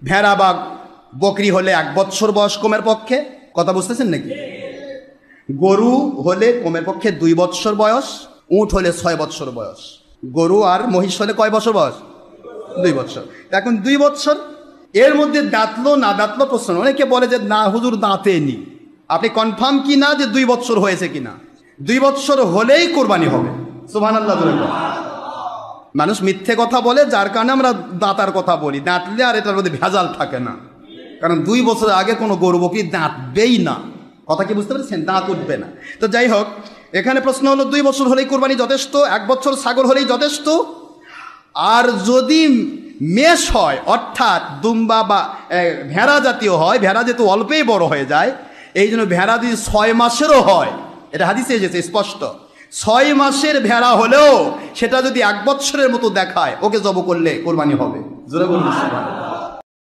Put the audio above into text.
ভেড়া বা বকরি হলে 1 বছর বয়স কমের পক্ষে, কথা বুঝতেছেন নাকি? গরু হলে কমের পক্ষে 2 বছর বয়স, উট হলে 6 বছর বয়স। গরু আর মহিষ হলে কয় বছর বয়স? 2 বছর। এখন 2 বছর, এর মধ্যে দাঁতলো না দাঁতলো প্রশ্ন। অনেকে বলে যে না হুজুর দাঁতেনি। আপনি কনফার্ম কি না যে 2 বছর হয়েছে কিনা? 2 বছর হলেই কোরবানি হবে। সুবহানাল্লাহ। মানুষ মিথ্যে কথা বলে, যার কারণে আমরা দাঁতার কথা বলি। দাঁতলে আর এটার মধ্যে ভেজাল থাকে না, কারণ 2 বছর আগে কোনো গরু বকরি দাঁতবেই না। কথা কি বুঝতে পেরেছেন? দাঁত উঠবে না। তো যাই হোক, এখানে প্রশ্ন হলো 2 বছর হলেই কোরবানি যথেষ্ট, 1 বছর ছাগল হলেই যথেষ্ট। আর যদি মেষ হয়, অর্থাৎ দুম্বা বা ভেড়া জাতীয় হয়, ভেড়া যেহেতু অল্পেই বড় হয়ে যায়, এই জন্য ভেড়া যদি 6 মাসেরও হয়, এটা হাদিসে এসেছে স্পষ্ট, 6 মাসের ভেড়া হলেও সেটা যদি 1 বছরের মতো দেখায়, ওকে জব করলে কোরবানি হবে। জোরে বলুন সুবহানাল্লাহ।